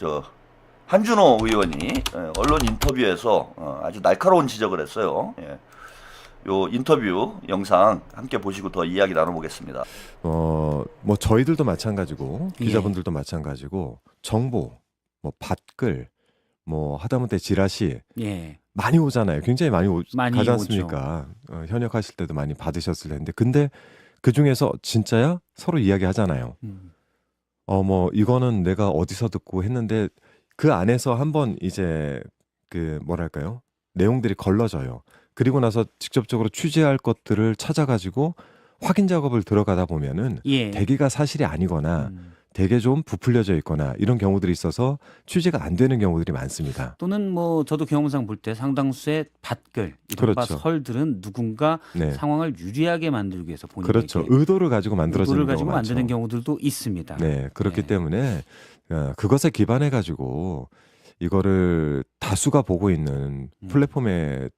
저 한준호 의원이 언론 인터뷰에서 아주 날카로운 지적을 했어요. 예. 요 인터뷰 영상 함께 보시고 더 이야기 나눠보겠습니다. 뭐 저희들도 마찬가지고 기자분들도 마찬가지고 정보, 뭐 밭글, 뭐 하다못해 지라시 많이 오잖아요. 굉장히 많이 가지 않습니까? 현역하실 때도 많이 받으셨을 텐데, 근데 그 중에서 진짜야? 서로 이야기하잖아요. 뭐 이거는 내가 어디서 듣고 했는데 그 안에서 한번 이제 그 뭐랄까요? 내용들이 걸러져요. 그리고 나서 직접적으로 취재할 것들을 찾아가지고 확인 작업을 들어가다 보면은 대개가 사실이 아니거나 되게 좀 부풀려져 있거나 이런 경우들이 있어서 취재가 안 되는 경우들이 많습니다. 또는 뭐 저도 경험상 볼 때 상당수의 밭글, 이른바 설들은 누군가 상황을 유리하게 만들기 위해서 본인에게 의도를 가지고 만들어지는 의도를 가지고 경우가 많죠. 만드는 경우들도 있습니다. 네, 그렇기 때문에 그것에 기반해 가지고 이거를 다수가 보고 있는 플랫폼에서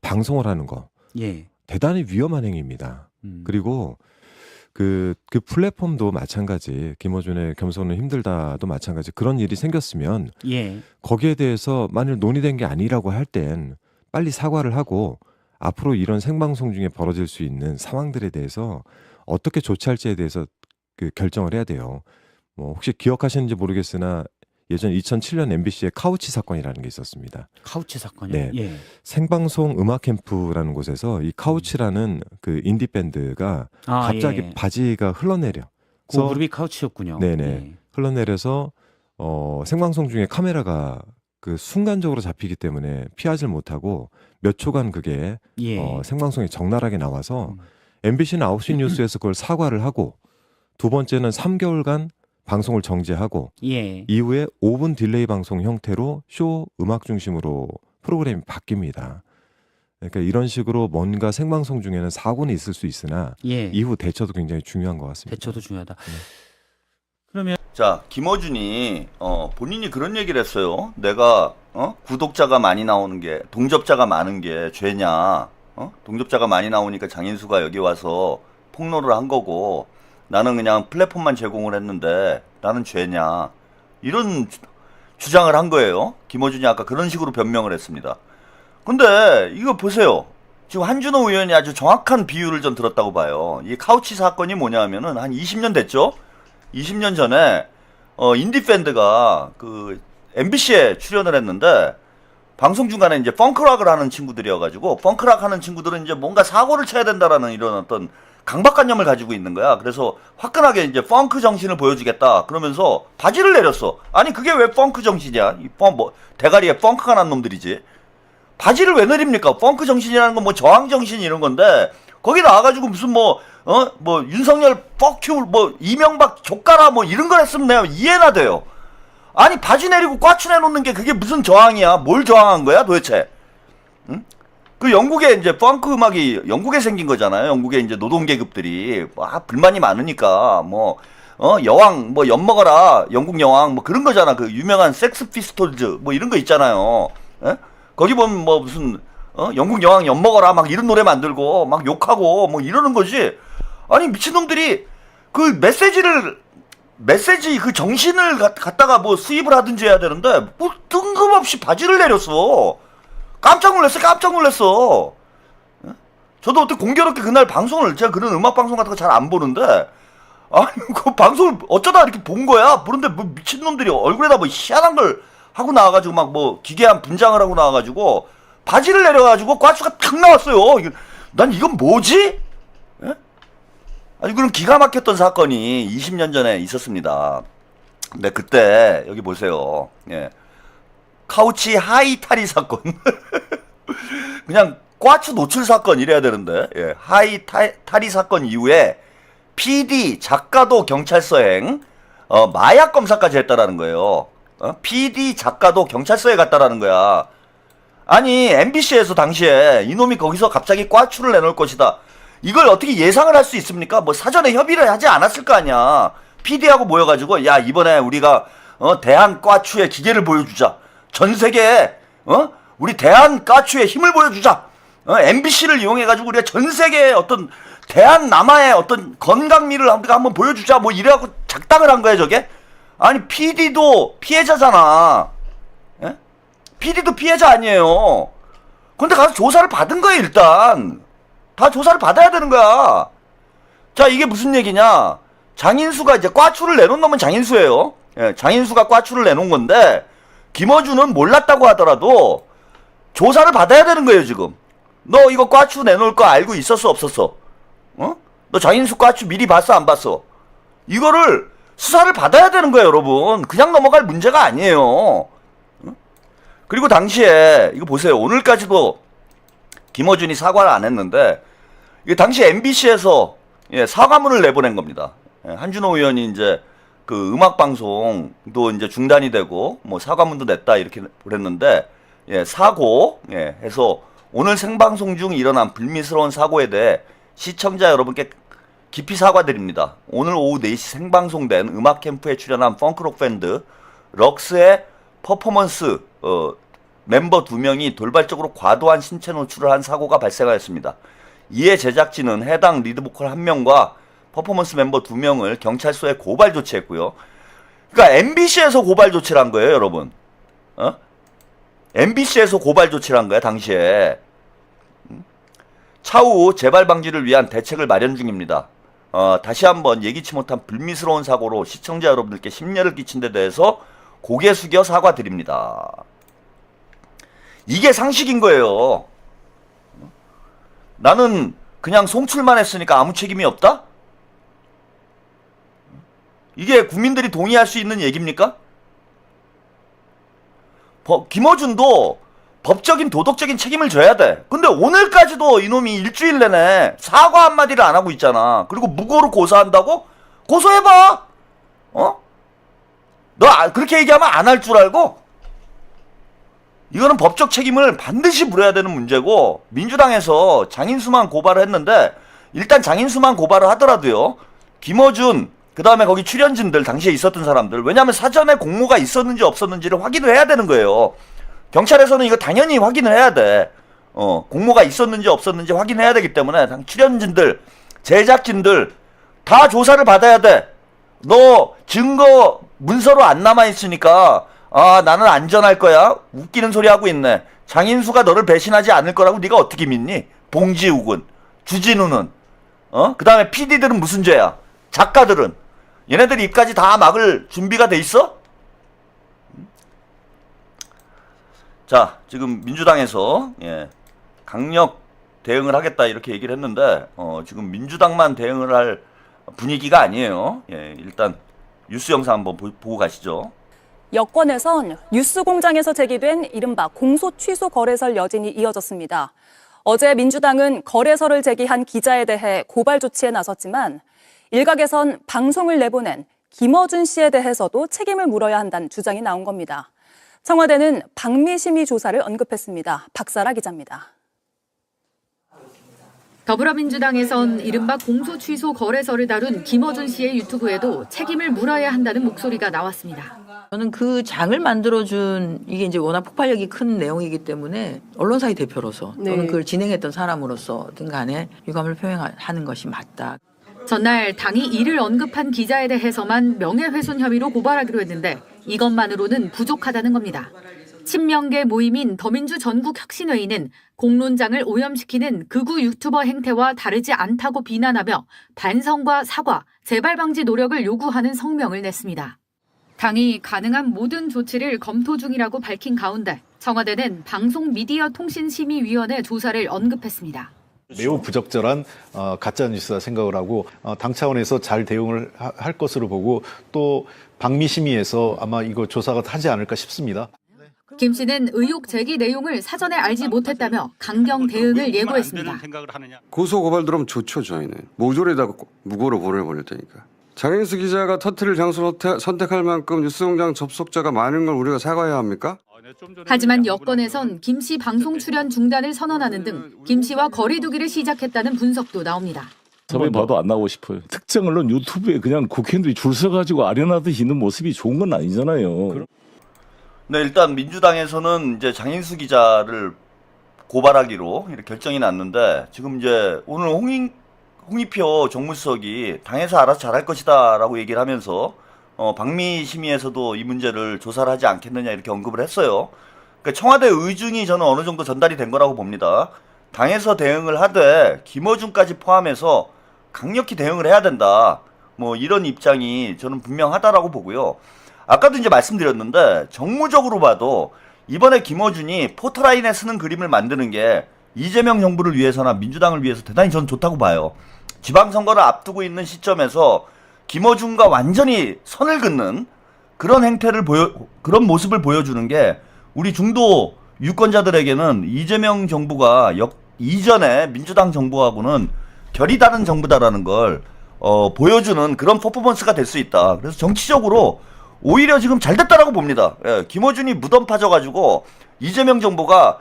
방송을 하는 거 대단히 위험한 행위입니다. 그리고 그 플랫폼도 마찬가지, 김어준의 겸손은 힘들다도 마찬가지, 그런 일이 생겼으면 거기에 대해서 만일 논의된 게 아니라고 할 땐 빨리 사과를 하고 앞으로 이런 생방송 중에 벌어질 수 있는 상황들에 대해서 어떻게 조치할지에 대해서 그 결정을 해야 돼요. 뭐 혹시 기억하시는지 모르겠으나 예전 2007년 MBC의 카우치 사건이라는 게 있었습니다. 카우치 사건이요? 네. 생방송 음악 캠프라는 곳에서 이 카우치라는 그 인디 밴드가 갑자기 바지가 흘러내려. 그 그룹이 카우치였군요. 네네. 흘러내려서 생방송 중에 카메라가 그 순간적으로 잡히기 때문에 피하질 못하고 몇 초간 그게 생방송에 적나라하게 나와서 MBC는 9시 뉴스에서 그걸 사과를 하고, 두 번째는 3개월간 방송을 정지하고 이후에 5분 딜레이 방송 형태로 쇼 음악 중심으로 프로그램이 바뀝니다. 그러니까 이런 식으로 뭔가 생방송 중에는 사고는 있을 수 있으나 이후 대처도 굉장히 중요한 것 같습니다. 대처도 중요하다. 그러면 자, 김어준이 본인이 그런 얘기를 했어요. 내가 구독자가 많이 나오는 게, 동접자가 많은 게 죄냐? 동접자가 많이 나오니까 장인수가 여기 와서 폭로를 한 거고, 나는 그냥 플랫폼만 제공을 했는데 나는 죄냐, 이런 주장을 한 거예요. 김어준이 아까 그런 식으로 변명을 했습니다. 근데 이거 보세요. 지금 한준호 의원이 아주 정확한 비유를 좀 들었다고 봐요. 이 카우치 사건이 뭐냐면은 한 20년 됐죠? 20년 전에 인디밴드가 그 MBC에 출연을 했는데, 방송 중간에 이제 펑크락을 하는 친구들이어가지고, 펑크락 하는 친구들은 이제 뭔가 사고를 쳐야 된다라는 이런 어떤 강박관념을 가지고 있는 거야. 그래서 화끈하게 이제 펑크 정신을 보여주겠다 그러면서 바지를 내렸어. 아니 그게 왜 펑크 정신이야? 대가리에 펑크가 난 놈들이지. 바지를 왜 내립니까? 펑크 정신이라는 건 뭐 저항 정신 이런 건데, 거기 나와가지고 무슨 뭐 윤석열 퍽큐, 뭐 이명박 족가라 뭐 이런 걸 했으면 내가 이해나 돼요. 아니 바지 내리고 꽈추 내놓는 게 그게 무슨 저항이야? 뭘 저항한 거야 도대체? 응? 그 영국에 이제 펑크 음악이 영국에 생긴 거잖아요. 영국에 이제 노동 계급들이 불만이 많으니까 뭐 여왕 뭐 엿먹어라, 영국 여왕 뭐 그런 거잖아. 그 유명한 섹스 피스톨즈 뭐 이런 거 있잖아요. 에? 거기 보면 뭐 무슨 영국 여왕 엿먹어라 막 이런 노래 만들고 막 욕하고 뭐 이러는 거지. 아니 미친놈들이 그 메시지 그 정신을 갖다가 뭐 수입을 하든지 해야 되는데 뭐 뜬금없이 바지를 내렸어. 깜짝 놀랐어. 저도 어떻게 공교롭게 그날 방송을, 제가 그런 음악 방송 같은 거 잘 안 보는데, 아니 그 방송을 어쩌다 이렇게 본 거야. 보는데 뭐 미친놈들이 얼굴에다 뭐 희한한 걸 하고 나와가지고 막 뭐 기괴한 분장을 하고 나와가지고 바지를 내려가지고 꽈수가 탁 나왔어요. 난 이건 뭐지? 예? 아니 그런 기가 막혔던 사건이 20년 전에 있었습니다. 근데 그때 여기 보세요. 카우치 하이 탈의 사건. 그냥 꽈추 노출 사건 이래야 되는데, 하이 탈의 사건 이후에 PD, 작가도 경찰서행, 마약 검사까지 했다라는 거예요. PD, 작가도 경찰서에 갔다라는 거야. 아니 MBC에서 당시에 이놈이 거기서 갑자기 꽈추를 내놓을 것이다, 이걸 어떻게 예상을 할 수 있습니까? 뭐 사전에 협의를 하지 않았을 거 아니야. PD하고 모여가지고 야 이번에 우리가 대한 꽈추의 기계를 보여주자. 전 세계에 우리 대한 까추의 힘을 보여주자. MBC를 이용해가지고 우리가 전 세계에 어떤 대한 남아의 어떤 건강미를 우리가 한번 보여주자. 뭐 이래갖고 작당을 한 거야 저게. 아니 PD도 피해자잖아. 예? PD도 피해자 아니에요. 근데 가서 조사를 받은 거예요. 일단 다 조사를 받아야 되는 거야. 자, 이게 무슨 얘기냐. 장인수가 이제 꽈추를 내놓은 놈은 장인수예요. 예, 장인수가 꽈추를 내놓은 건데 김어준은 몰랐다고 하더라도 조사를 받아야 되는 거예요. 지금 너 이거 꽈추 내놓을 거 알고 있었어 없었어? 어? 너 장인수 꽈추 미리 봤어 안 봤어? 이거를 수사를 받아야 되는 거예요. 여러분 그냥 넘어갈 문제가 아니에요. 어? 그리고 당시에 이거 보세요. 오늘까지도 김어준이 사과를 안 했는데 이게 당시 MBC에서 예, 사과문을 내보낸 겁니다. 예, 한준호 의원이 이제 그 음악 방송도 이제 중단이 되고 뭐 사과문도 냈다 이렇게 그랬는데 예, 사고 예, 해서 오늘 생방송 중 일어난 불미스러운 사고에 대해 시청자 여러분께 깊이 사과드립니다. 오늘 오후 4시 생방송된 음악 캠프에 출연한 펑크록 밴드 럭스의 퍼포먼스 멤버 2명이 돌발적으로 과도한 신체 노출을 한 사고가 발생하였습니다. 이에 제작진은 해당 리드보컬 1명과 퍼포먼스 멤버 2명을 경찰서에 고발 조치했고요. 그러니까 MBC에서 고발 조치를 한 거예요, 여러분. 어? MBC에서 고발 조치를 한 거야, 당시에. 차후 재발 방지를 위한 대책을 마련 중입니다. 다시 한번 예기치 못한 불미스러운 사고로 시청자 여러분들께 심려를 끼친 데 대해서 고개 숙여 사과드립니다. 이게 상식인 거예요. 나는 그냥 송출만 했으니까 아무 책임이 없다? 이게 국민들이 동의할 수 있는 얘기입니까? 김어준도 법적인 도덕적인 책임을 져야 돼. 근데 오늘까지도 이놈이 일주일 내내 사과 한마디를 안 하고 있잖아. 그리고 무고로 고소한다고? 고소해봐. 어? 너 그렇게 얘기하면 안 할 줄 알고? 이거는 법적 책임을 반드시 물어야 되는 문제고, 민주당에서 장인수만 고발을 했는데 일단 장인수만 고발을 하더라도요, 김어준 그 다음에 거기 출연진들 당시에 있었던 사람들, 왜냐하면 사전에 공모가 있었는지 없었는지를 확인을 해야 되는 거예요. 경찰에서는 이거 당연히 확인을 해야 돼. 공모가 있었는지 없었는지 확인해야 되기 때문에 출연진들, 제작진들 다 조사를 받아야 돼. 너 증거 문서로 안 남아있으니까 나는 안전할 거야. 웃기는 소리 하고 있네. 장인수가 너를 배신하지 않을 거라고 네가 어떻게 믿니? 봉지욱은, 주진우는, 그 다음에 PD들은 무슨 죄야? 작가들은 얘네들 입까지 다 막을 준비가 돼 있어? 자, 지금 민주당에서 강력 대응을 하겠다 이렇게 얘기를 했는데 지금 민주당만 대응을 할 분위기가 아니에요. 일단 뉴스 영상 한번 보고 가시죠. 여권에선 뉴스공장에서 제기된 이른바 공소 취소 거래설 여진이 이어졌습니다. 어제 민주당은 거래설을 제기한 기자에 대해 고발 조치에 나섰지만 일각에선 방송을 내보낸 김어준 씨에 대해서도 책임을 물어야 한다는 주장이 나온 겁니다. 청와대는 방미심의 조사를 언급했습니다. 박사라 기자입니다. 더불어민주당에선 이른바 공소 취소 거래설을 다룬 김어준 씨의 유튜브에도 책임을 물어야 한다는 목소리가 나왔습니다. 저는 그 장을 만들어준 이게 이제 워낙 폭발력이 큰 내용이기 때문에 언론사의 대표로서 또는 그걸 진행했던 사람으로서든 간에 유감을 표명하는 것이 맞다. 전날 당이 이를 언급한 기자에 대해서만 명예훼손 혐의로 고발하기로 했는데 이것만으로는 부족하다는 겁니다. 친명계 모임인 더민주 전국혁신회의는 공론장을 오염시키는 극우 유튜버 행태와 다르지 않다고 비난하며 반성과 사과, 재발 방지 노력을 요구하는 성명을 냈습니다. 당이 가능한 모든 조치를 검토 중이라고 밝힌 가운데 청와대는 방송미디어통신심의위원회 조사를 언급했습니다. 매우 부적절한 가짜뉴스다 생각을 하고 당 차원에서 잘 대응을 할 것으로 보고 또 방미심의에서 아마 이거 조사가 하지 않을까 싶습니다. 김 씨는 의혹 제기 내용을 사전에 알지 못했다며 강경 대응을 예고했습니다. 고소 고발 들어오면 좋죠. 저희는 모조리에다가 무고로 보내버렸다니까. 장인수 기자가 터뜨릴 장소를 선택할 만큼 뉴스공장 접속자가 많은 걸 우리가 사과해야 합니까? 하지만 여권에선 김 씨 방송 출연 중단을 선언하는 등 김 씨와 거리 두기를 시작했다는 분석도 나옵니다. 섭외 봐도 안 나오고 싶어요. 특정 언론 유튜브에 그냥 국회의원들이 줄 서가지고 아련하듯 있는 모습이 좋은 건 아니잖아요. 네, 일단 민주당에서는 이제 장인수 기자를 고발하기로 이렇게 결정이 났는데 지금 이제 오늘 홍익표 정무수석이 당에서 알아서 잘할 것이다라고 얘기를 하면서 방미심의에서도 이 문제를 조사를 하지 않겠느냐 이렇게 언급을 했어요. 그러니까 청와대 의중이 저는 어느 정도 전달이 된 거라고 봅니다. 당에서 대응을 하되 김어준까지 포함해서 강력히 대응을 해야 된다. 뭐 이런 입장이 저는 분명하다라고 보고요. 아까도 이제 말씀드렸는데 정무적으로 봐도 이번에 김어준이 포토라인에 쓰는 그림을 만드는 게 이재명 정부를 위해서나 민주당을 위해서 대단히 저는 좋다고 봐요. 지방선거를 앞두고 있는 시점에서 김어준과 완전히 선을 긋는 그런 그런 모습을 보여주는 게 우리 중도 유권자들에게는 이재명 정부가 이전에 민주당 정부하고는 결이 다른 정부다라는 걸 보여주는 그런 퍼포먼스가 될 수 있다. 그래서 정치적으로 오히려 지금 잘 됐다라고 봅니다. 예, 김어준이 무덤 파져가지고 이재명 정부가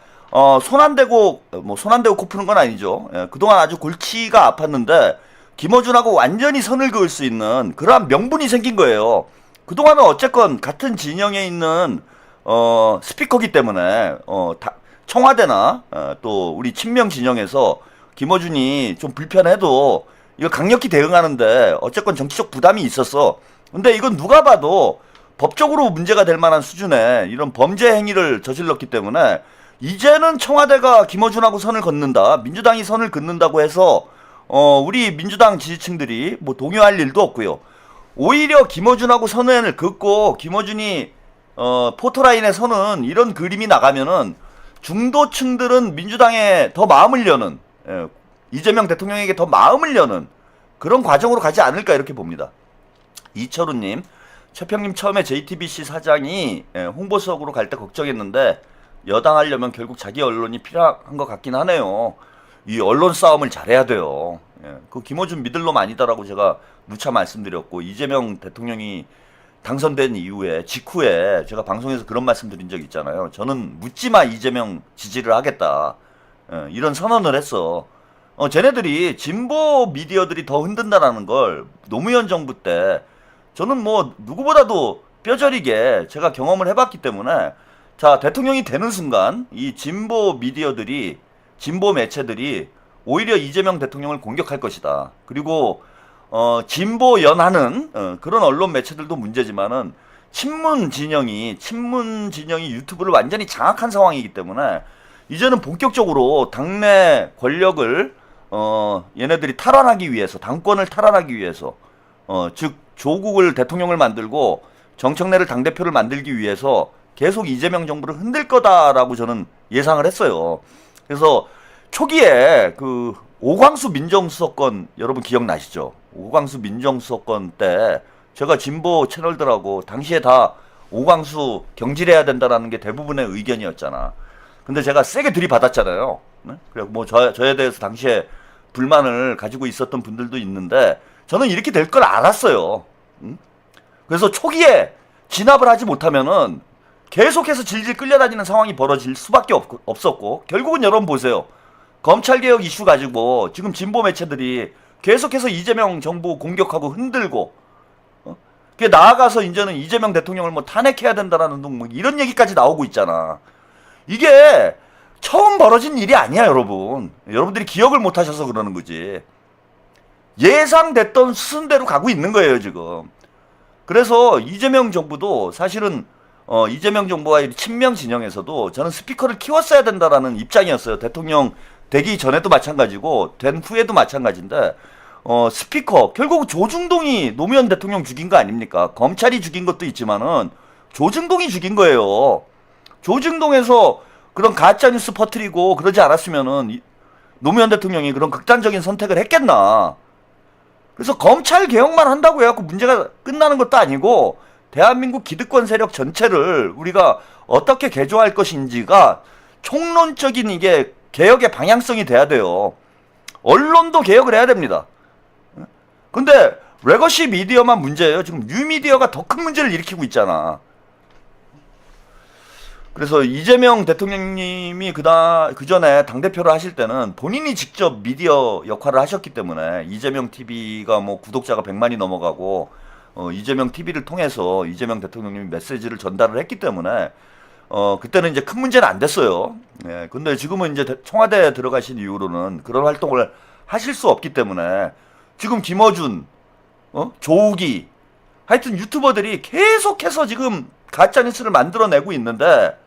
손 안 대고 코 푸는 건 아니죠. 예, 그동안 아주 골치가 아팠는데 김어준하고 완전히 선을 그을 수 있는 그러한 명분이 생긴 거예요. 그동안은 어쨌건 같은 진영에 있는 스피커기 때문에 청와대나 또 우리 친명 진영에서 김어준이 좀 불편해도 이거 강력히 대응하는데 어쨌건 정치적 부담이 있었어. 근데 이건 누가 봐도 법적으로 문제가 될 만한 수준의 이런 범죄 행위를 저질렀기 때문에 이제는 청와대가 김어준하고 선을 긋는다, 민주당이 선을 긋는다고 해서 우리 민주당 지지층들이 뭐 동요할 일도 없고요. 오히려 김어준하고 선을 긋고 김어준이 포토라인에 서는 이런 그림이 나가면은 중도층들은 민주당에 더 마음을 여는 이재명 대통령에게 더 마음을 여는 그런 과정으로 가지 않을까 이렇게 봅니다. 이철우님, 최평님 처음에 JTBC 사장이 홍보석으로 갈 때 걱정했는데 여당하려면 결국 자기 언론이 필요한 것 같긴 하네요. 이 언론 싸움을 잘해야 돼요. 그 김어준 믿을 놈 아니다라고 제가 누차 말씀드렸고 이재명 대통령이 당선된 이후에 직후에 제가 방송에서 그런 말씀드린 적 있잖아요. 저는 묻지마 이재명 지지를 하겠다. 이런 선언을 했어. 쟤네들이 진보 미디어들이 더 흔든다라는 걸 노무현 정부 때 저는 뭐 누구보다도 뼈저리게 제가 경험을 해봤기 때문에 자 대통령이 되는 순간 이 진보 미디어들이 진보 매체들이 오히려 이재명 대통령을 공격할 것이다. 그리고 진보 연하는 그런 언론 매체들도 문제지만은 친문 진영이 유튜브를 완전히 장악한 상황이기 때문에 이제는 본격적으로 당내 권력을 얘네들이 탈환하기 위해서 당권을 탈환하기 위해서 즉 조국을 대통령을 만들고 정청래를 당대표를 만들기 위해서 계속 이재명 정부를 흔들 거다라고 저는 예상을 했어요. 그래서 초기에 그 오광수 민정수석권 여러분 기억나시죠? 오광수 민정수석권 때 제가 진보 채널들하고 당시에 다 오광수 경질해야 된다라는 게 대부분의 의견이었잖아. 근데 제가 세게 들이받았잖아요. 네? 그리고 뭐 저에 대해서 당시에 불만을 가지고 있었던 분들도 있는데 저는 이렇게 될 걸 알았어요. 그래서 초기에 진압을 하지 못하면은 계속해서 질질 끌려다니는 상황이 벌어질 수밖에 없었고 결국은 여러분 보세요. 검찰개혁 이슈 가지고 지금 진보 매체들이 계속해서 이재명 정부 공격하고 흔들고 그게 나아가서 이제는 이재명 대통령을 뭐 탄핵해야 된다라는 등 뭐 이런 얘기까지 나오고 있잖아. 이게 처음 벌어진 일이 아니야, 여러분. 여러분들이 기억을 못 하셔서 그러는 거지. 예상됐던 수순대로 가고 있는 거예요, 지금. 그래서 이재명 정부도 사실은 이재명 정부와 친명 진영에서도 저는 스피커를 키웠어야 된다라는 입장이었어요. 대통령 되기 전에도 마찬가지고 된 후에도 마찬가지인데 스피커 결국 조중동이 노무현 대통령 죽인 거 아닙니까? 검찰이 죽인 것도 있지만은 조중동이 죽인 거예요. 조중동에서 그런 가짜뉴스 퍼뜨리고 그러지 않았으면은 노무현 대통령이 그런 극단적인 선택을 했겠나. 그래서 검찰 개혁만 한다고 해갖고 문제가 끝나는 것도 아니고 대한민국 기득권 세력 전체를 우리가 어떻게 개조할 것인지가 총론적인 이게 개혁의 방향성이 돼야 돼요. 언론도 개혁을 해야 됩니다. 근데 레거시 미디어만 문제예요. 지금 뉴미디어가 더 큰 문제를 일으키고 있잖아. 그래서 이재명 대통령님이 그 전에 당대표를 하실 때는 본인이 직접 미디어 역할을 하셨기 때문에 이재명 TV가 뭐 구독자가 100만이 넘어가고 이재명 TV를 통해서 이재명 대통령님이 메시지를 전달을 했기 때문에 그때는 이제 큰 문제는 안 됐어요. 예, 근데 지금은 이제 청와대에 들어가신 이후로는 그런 활동을 하실 수 없기 때문에 지금 김어준, 조욱이 하여튼 유튜버들이 계속해서 지금 가짜뉴스를 만들어내고 있는데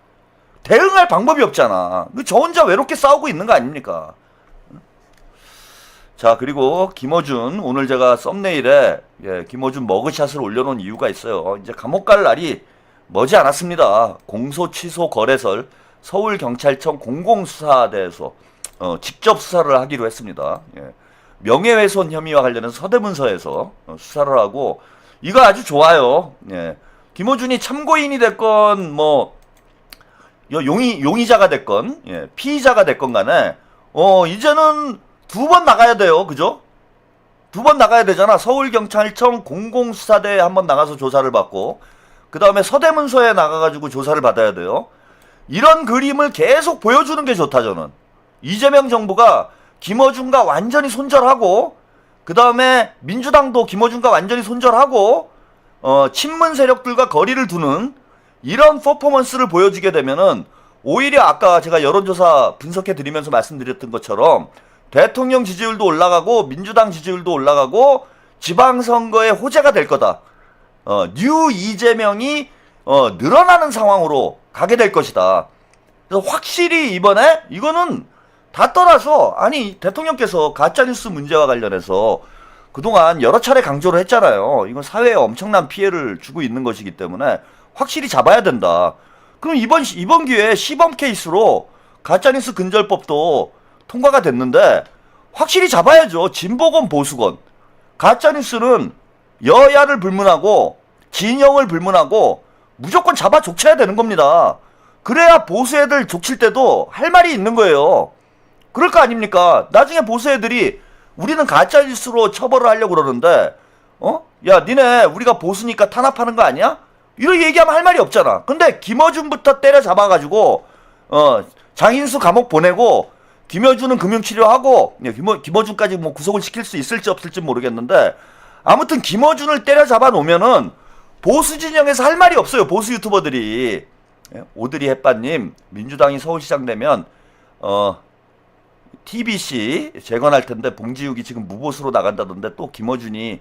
대응할 방법이 없잖아. 저 혼자 외롭게 싸우고 있는 거 아닙니까? 자, 그리고 김어준, 오늘 제가 썸네일에 김어준 머그샷을 올려놓은 이유가 있어요. 이제 감옥 갈 날이 머지 않았습니다. 공소 취소 거래설 서울경찰청 공공수사대에서 직접 수사를 하기로 했습니다. 명예훼손 혐의와 관련해서 서대문서에서 수사를 하고, 이거 아주 좋아요. 김어준이 참고인이 됐건 뭐 용의자가 됐건 피의자가 됐건 간에 이제는 2번 나가야 돼요. 그죠? 2번 나가야 되잖아. 서울경찰청 공공수사대에 한번 나가서 조사를 받고, 그 다음에 서대문서에 나가가지고 조사를 받아야 돼요. 이런 그림을 계속 보여주는 게 좋다, 저는. 이재명 정부가 김어준과 완전히 손절하고, 그 다음에 민주당도 김어준과 완전히 손절하고, 친문 세력들과 거리를 두는 이런 퍼포먼스를 보여주게 되면은 오히려 아까 제가 여론조사 분석해 드리면서 말씀드렸던 것처럼 대통령 지지율도 올라가고 민주당 지지율도 올라가고 지방선거의 호재가 될 거다. 뉴 이재명이 늘어나는 상황으로 가게 될 것이다. 그래서 확실히 이번에 이거는 다 떠나서, 아니 대통령께서 가짜뉴스 문제와 관련해서 그동안 여러 차례 강조를 했잖아요. 이건 사회에 엄청난 피해를 주고 있는 것이기 때문에 확실히 잡아야 된다. 그럼 이번 기회에 시범 케이스로 가짜뉴스 근절법도 통과가 됐는데 확실히 잡아야죠. 진보건 보수건. 가짜뉴스는 여야를 불문하고 진영을 불문하고 무조건 잡아 족쳐야 되는 겁니다. 그래야 보수 애들 족칠 때도 할 말이 있는 거예요. 그럴 거 아닙니까? 나중에 보수 애들이 우리는 가짜뉴스로 처벌을 하려고 그러는데 야 니네 우리가 보수니까 탄압하는 거 아니야? 이런 얘기하면 할 말이 없잖아. 근데 김어준부터 때려잡아가지고 장인수 감옥 보내고 김어준은 금융치료하고 김어준까지 뭐 구속을 시킬 수 있을지 없을지 모르겠는데, 아무튼 김어준을 때려잡아 놓으면은 보수 진영에서 할 말이 없어요. 보수 유튜버들이. 오드리 햇반님, 민주당이 서울시장 되면 TBC 재건할 텐데 봉지욱이 지금 무보수로 나간다던데 또 김어준이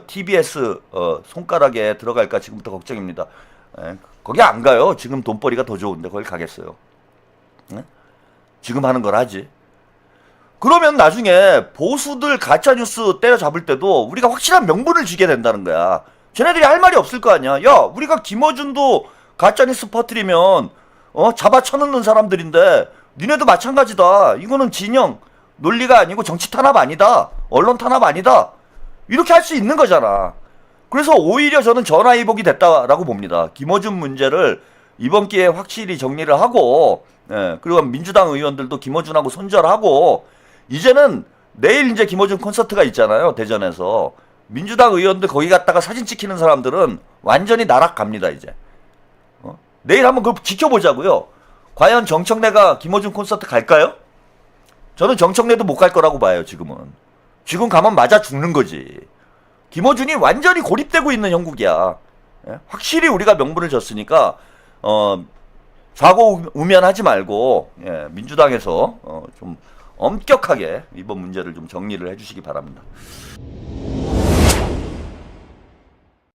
TBS 손가락에 들어갈까 지금부터 걱정입니다. 거기 안 가요. 지금 돈벌이가 더 좋은데 거기 가겠어요. 지금 하는 걸 하지. 그러면 나중에 보수들 가짜뉴스 때려잡을 때도 우리가 확실한 명분을 주게 된다는 거야. 쟤네들이 할 말이 없을 거 아니야. 야 우리가 김어준도 가짜뉴스 퍼뜨리면 잡아 쳐넣는 사람들인데 니네도 마찬가지다. 이거는 진영 논리가 아니고 정치 탄압 아니다. 언론 탄압 아니다. 이렇게 할 수 있는 거잖아. 그래서 오히려 저는 전화위복이 됐다라고 봅니다. 김어준 문제를 이번 기회에 확실히 정리를 하고, 그리고 민주당 의원들도 김어준하고 손절하고, 이제는 내일 이제 김어준 콘서트가 있잖아요. 대전에서. 민주당 의원들 거기 갔다가 사진 찍히는 사람들은 완전히 나락 갑니다, 이제. 내일 한번 그걸 지켜보자고요. 과연 정청래가 김어준 콘서트 갈까요? 저는 정청래도 못 갈 거라고 봐요, 지금은. 지금 가면 맞아 죽는 거지. 김어준이 완전히 고립되고 있는 형국이야. 확실히 우리가 명분을 줬으니까 좌고우면하지 말고 민주당에서 좀 엄격하게 이번 문제를 좀 정리를 해주시기 바랍니다.